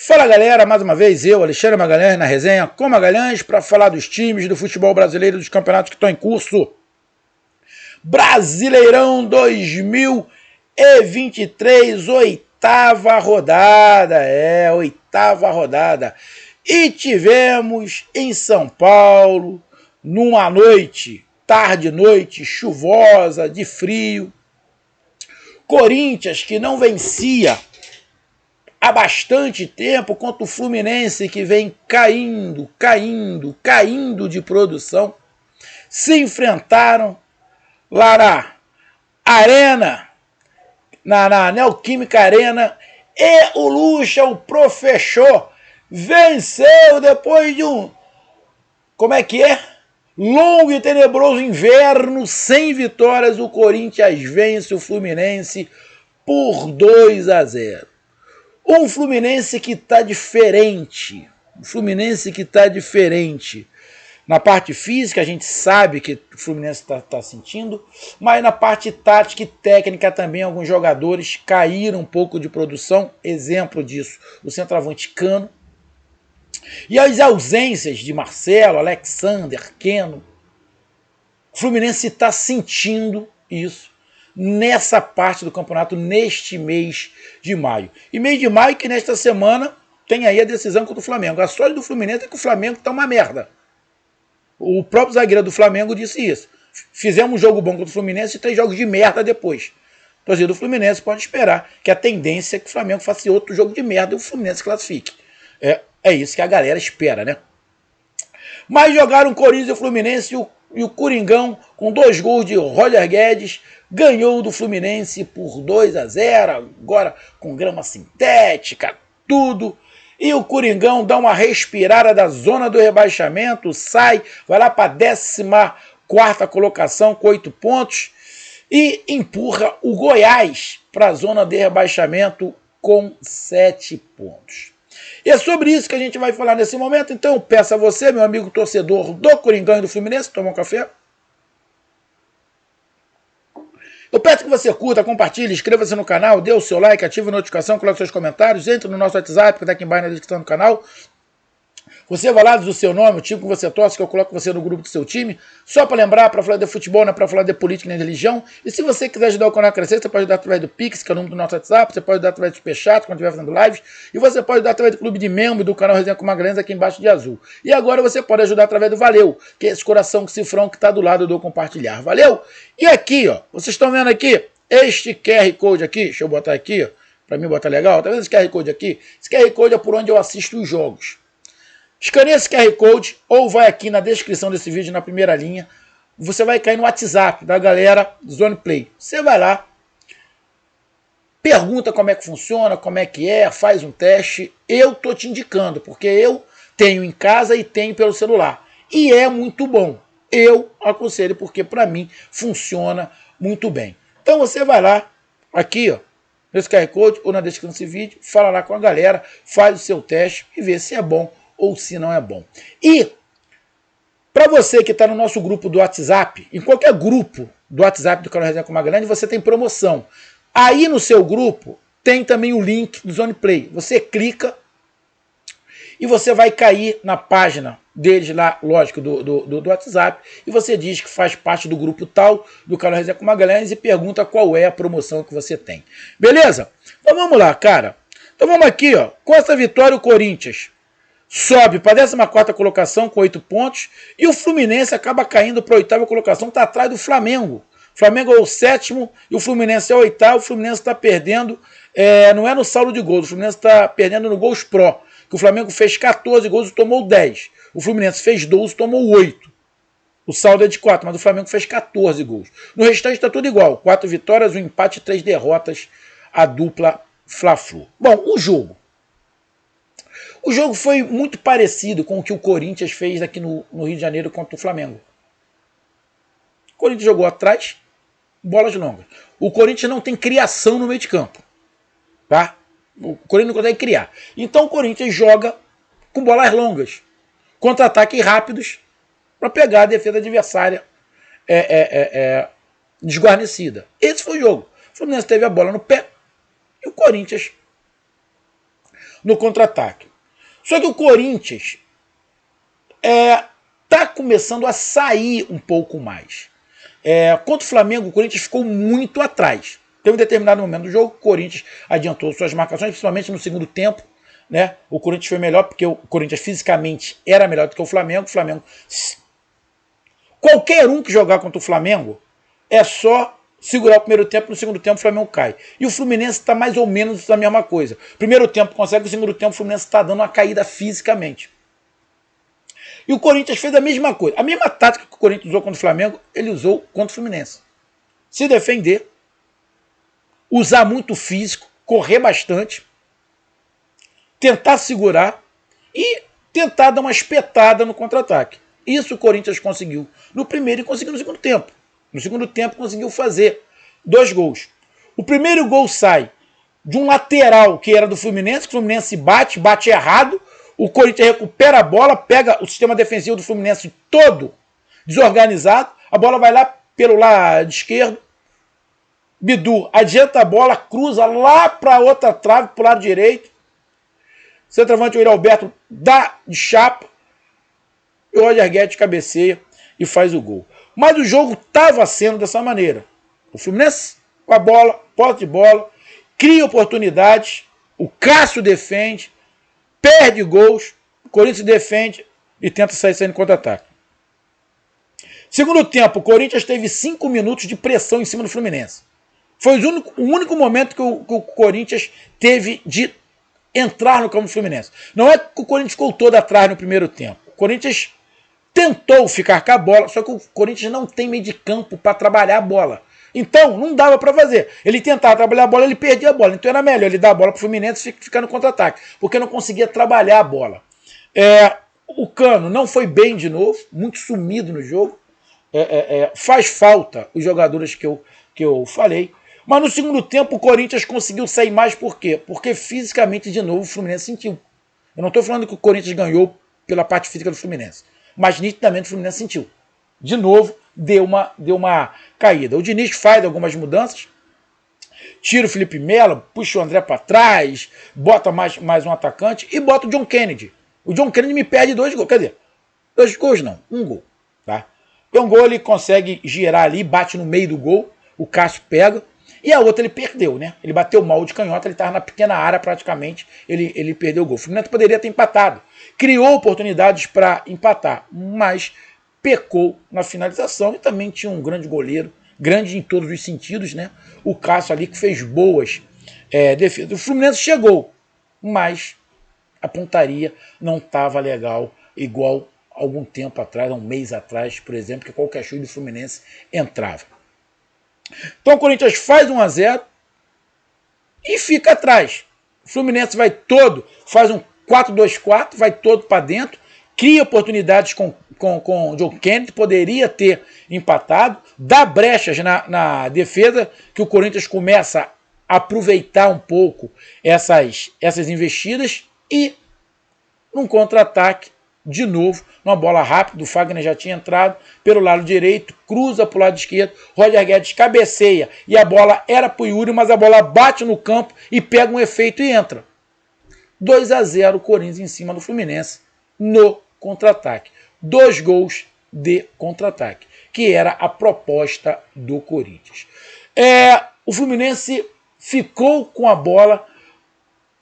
Fala galera, mais uma vez eu, Alexandre Magalhães, na resenha com Magalhães para falar dos times do futebol brasileiro, dos campeonatos que estão em curso. Brasileirão 2023, oitava rodada, oitava rodada. E tivemos em São Paulo, numa noite, tarde-noite, chuvosa, de frio, Corinthians que não vencia há bastante tempo contra o Fluminense, que vem caindo de produção, se enfrentaram lá na Arena, na Neoquímica Arena, e o Lucha, o professor, venceu depois de um, longo e tenebroso inverno, sem vitórias. O Corinthians vence o Fluminense por 2-0. Um Fluminense que está diferente. Na parte física, a gente sabe que o Fluminense está sentindo, mas na parte tática e técnica também, alguns jogadores caíram um pouco de produção. Exemplo disso, o centroavante Cano. E as ausências de Marcelo, Alexander, Keno. O Fluminense está sentindo isso nessa parte do campeonato, neste mês de maio. E mês de maio que nesta semana tem aí a decisão contra o Flamengo. A sorte do Fluminense é que o Flamengo está uma merda. O próprio zagueiro do Flamengo disse isso. Fizemos um jogo bom contra o Fluminense e 3 jogos de merda depois. O torcedor do Fluminense pode esperar que a tendência é que o Flamengo faça outro jogo de merda e o Fluminense classifique. É isso que a galera espera, né? Mas jogaram o Corinthians e o Fluminense e o Coringão, com 2 gols de Roger Guedes, ganhou do Fluminense por 2-0, agora com grama sintética, tudo. E o Coringão dá uma respirada da zona do rebaixamento, vai lá para a 14ª colocação com 8 pontos e empurra o Goiás para a zona de rebaixamento com 7 pontos. E é sobre isso que a gente vai falar nesse momento. Então eu peço a você, meu amigo torcedor do Coringão e do Fluminense, tomar um café. Eu peço que você curta, compartilhe, inscreva-se no canal, dê o seu like, ative a notificação, coloque seus comentários, entre no nosso WhatsApp, que está aqui embaixo na descrição do canal. Você vai lá, diz o seu nome, o time que você torce, que eu coloco você no grupo do seu time. Só para lembrar, para falar de futebol, não é para falar de política nem de religião. E se você quiser ajudar o canal a crescer, você pode ajudar através do Pix, que é o número do nosso WhatsApp. Você pode ajudar através do Superchat, quando estiver fazendo lives. E você pode ajudar através do clube de membro do canal Resenha com Magalhães, aqui embaixo de azul. E agora você pode ajudar através do Valeu, que é esse coração cifrão que está do lado do compartilhar. Valeu? E aqui, ó, vocês estão vendo aqui, este QR Code aqui, deixa eu botar aqui, ó, para mim botar legal. Tá vendo esse QR Code aqui? Esse QR Code é por onde eu assisto os jogos. Escaneia esse QR Code ou vai aqui na descrição desse vídeo, na primeira linha. Você vai cair no WhatsApp da galera do Zone Play. Você vai lá, pergunta como é que funciona, como é que é, faz um teste. Eu tô te indicando, porque eu tenho em casa e tenho pelo celular. E é muito bom. Eu aconselho, porque para mim funciona muito bem. Então você vai lá, aqui ó, nesse QR Code ou na descrição desse vídeo, fala lá com a galera, faz o seu teste e vê se é bom ou se não é bom. E, para você que está no nosso grupo do WhatsApp, em qualquer grupo do WhatsApp do canal Resenha com Magalhães, você tem promoção. Aí no seu grupo tem também o link do Zone Play. Você clica e você vai cair na página deles lá, lógico, do WhatsApp, e você diz que faz parte do grupo tal, do canal Resenha com Magalhães, e pergunta qual é a promoção que você tem. Beleza? Então vamos lá, cara. Então vamos aqui, ó. Com essa vitória, o Corinthians sobe para a 14ª colocação com 8 pontos e o Fluminense acaba caindo para a 8ª colocação, está atrás do Flamengo. O Flamengo é o 7º e o Fluminense é o 8º. O Fluminense está perdendo, não é no saldo de gols, o Fluminense está perdendo no gols pró, que o Flamengo fez 14 gols e tomou 10. O Fluminense fez 12 e tomou 8. O saldo é de 4, mas o Flamengo fez 14 gols. No restante está tudo igual, 4 vitórias, 1 empate e 3 derrotas, a dupla Fla-Flu. Bom, o jogo. O jogo foi muito parecido com o que o Corinthians fez aqui no Rio de Janeiro contra o Flamengo. O Corinthians jogou atrás, bolas longas. O Corinthians não tem criação no meio de campo. Tá? O Corinthians não consegue criar. Então o Corinthians joga com bolas longas, contra-ataques rápidos, para pegar a defesa adversária desguarnecida. Esse foi o jogo. O Fluminense teve a bola no pé e o Corinthians no contra-ataque. Só que o Corinthians está começando a sair um pouco mais. Contra o Flamengo, o Corinthians ficou muito atrás. Tem um determinado momento do jogo, o Corinthians adiantou suas marcações, principalmente no segundo tempo. Né? O Corinthians foi melhor porque o Corinthians fisicamente era melhor do que o Flamengo. Qualquer um que jogar contra o Flamengo é só segurar o primeiro tempo, no segundo tempo o Flamengo cai. E o Fluminense está mais ou menos a mesma coisa. Primeiro tempo consegue, no segundo tempo o Fluminense está dando uma caída fisicamente. E o Corinthians fez a mesma coisa. A mesma tática que o Corinthians usou contra o Flamengo, ele usou contra o Fluminense. Se defender, usar muito físico, correr bastante, tentar segurar e tentar dar uma espetada no contra-ataque. Isso o Corinthians conseguiu no primeiro e conseguiu no segundo tempo. No segundo tempo conseguiu fazer 2 gols. O primeiro gol sai de um lateral que era do Fluminense, que o Fluminense bate errado, o Corinthians recupera a bola, pega o sistema defensivo do Fluminense todo desorganizado, a bola vai lá pelo lado esquerdo, Bidu adianta a bola, cruza lá para outra trave, para o lado direito, centroavante o Yuri Alberto dá de chapa, e o Roger Guedes cabeceia e faz o gol. Mas o jogo estava sendo dessa maneira. O Fluminense com a bola, posse de bola, cria oportunidades, o Cássio defende, perde gols, o Corinthians defende e tenta sair saindo contra-ataque. Segundo tempo, o Corinthians teve 5 minutos de pressão em cima do Fluminense. Foi o único momento que o Corinthians teve de entrar no campo do Fluminense. Não é que o Corinthians ficou todo atrás no primeiro tempo. O Corinthians tentou ficar com a bola, só que o Corinthians não tem meio de campo para trabalhar a bola. Então, não dava para fazer. Ele tentava trabalhar a bola, ele perdia a bola. Então era melhor ele dar a bola para o Fluminense e ficar no contra-ataque, porque não conseguia trabalhar a bola. O Cano não foi bem de novo, muito sumido no jogo. Faz falta os jogadores que eu falei. Mas no segundo tempo o Corinthians conseguiu sair mais, por quê? Porque fisicamente, de novo, o Fluminense sentiu. Eu não estou falando que o Corinthians ganhou pela parte física do Fluminense, mas nitidamente o Fluminense sentiu. De novo, deu uma caída. O Diniz faz algumas mudanças, tira o Felipe Melo, puxa o André para trás, bota mais um atacante e bota o John Kennedy. O John Kennedy me perde 2 gols, quer dizer, 2 gols não, 1 gol. Tá? Um gol ele consegue girar ali, bate no meio do gol, o Cássio pega, e a outra ele perdeu, né? Ele bateu mal de canhota, ele estava na pequena área praticamente, ele perdeu o gol. O Fluminense poderia ter empatado, criou oportunidades para empatar, mas pecou na finalização e também tinha um grande goleiro, grande em todos os sentidos, né? O Cássio ali que fez boas defesas. O Fluminense chegou, mas a pontaria não estava legal, igual algum tempo atrás, um mês atrás, por exemplo, que qualquer chute do Fluminense entrava. Então o Corinthians faz 1-0 e fica atrás. O Fluminense vai todo, faz um 4-2-4, vai todo para dentro, cria oportunidades com o John Kennedy, poderia ter empatado, dá brechas na defesa, que o Corinthians começa a aproveitar um pouco essas investidas e num contra-ataque, de novo, uma bola rápida, o Fagner já tinha entrado pelo lado direito, cruza para o lado esquerdo, Roger Guedes cabeceia e a bola era para o Yuri, mas a bola bate no campo e pega um efeito e entra. 2-0 o Corinthians em cima do Fluminense no contra-ataque. 2 gols de contra-ataque, que era a proposta do Corinthians. O Fluminense ficou com a bola,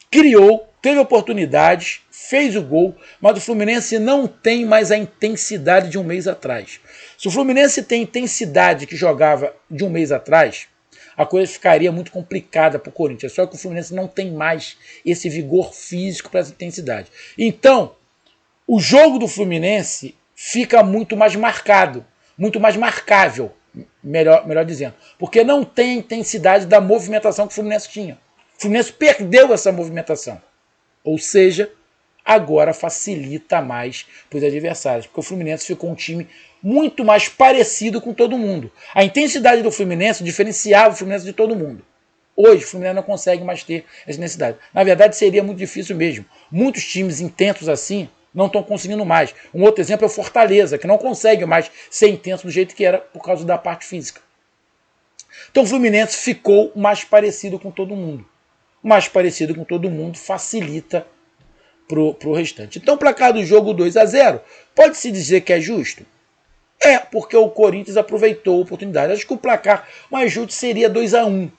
criou, teve oportunidades, fez o gol, mas o Fluminense não tem mais a intensidade de um mês atrás. Se o Fluminense tem intensidade que jogava de um mês atrás, a coisa ficaria muito complicada para o Corinthians. Só que o Fluminense não tem mais esse vigor físico para essa intensidade. Então, o jogo do Fluminense fica muito mais marcado, muito mais marcável, melhor dizendo, porque não tem a intensidade da movimentação que o Fluminense tinha. O Fluminense perdeu essa movimentação. Ou seja, agora facilita mais para os adversários, porque o Fluminense ficou um time muito mais parecido com todo mundo. A intensidade do Fluminense diferenciava o Fluminense de todo mundo. Hoje o Fluminense não consegue mais ter essa intensidade. Na verdade, seria muito difícil mesmo. Muitos times intensos assim não estão conseguindo mais. Um outro exemplo é o Fortaleza, que não consegue mais ser intenso do jeito que era por causa da parte física. Então o Fluminense ficou mais parecido com todo mundo. mais parecido com todo mundo, facilita pro restante. Então, o placar do jogo 2-0, pode-se dizer que é justo? É, porque o Corinthians aproveitou a oportunidade. Acho que o placar mais justo seria 2-1.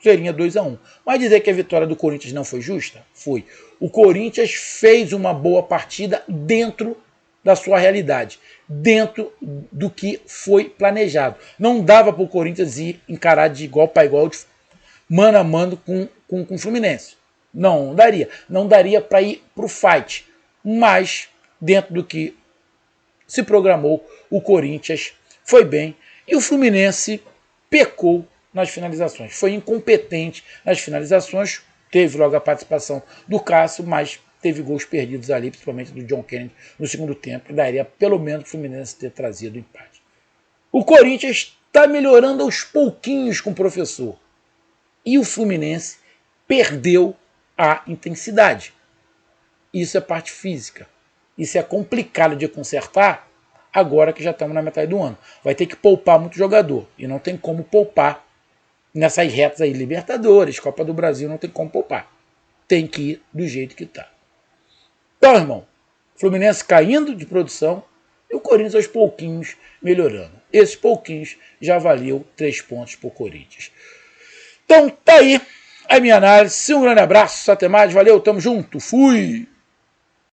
Seria 2-1. Mas dizer que a vitória do Corinthians não foi justa? Foi. O Corinthians fez uma boa partida dentro da sua realidade, dentro do que foi planejado. Não dava para o Corinthians ir encarar de igual para igual, de mano a mano com o Fluminense. Não daria. Não daria para ir para o fight. Mas, dentro do que se programou, o Corinthians foi bem e o Fluminense pecou nas finalizações. Foi incompetente nas finalizações, teve logo a participação do Cássio, mas teve gols perdidos ali, principalmente do John Kennedy no segundo tempo, que daria pelo menos o Fluminense ter trazido o empate. O Corinthians está melhorando aos pouquinhos com o professor. E o Fluminense perdeu a intensidade. Isso é parte física. Isso é complicado de consertar agora que já estamos na metade do ano. Vai ter que poupar muito jogador. E não tem como poupar nessas retas aí. Libertadores, Copa do Brasil, não tem como poupar. Tem que ir do jeito que está. Então, irmão, Fluminense caindo de produção e o Corinthians aos pouquinhos melhorando. Esses pouquinhos já valeu 3 pontos para o Corinthians. Então, tá aí a minha análise. Um grande abraço, até mais, valeu, tamo junto, fui!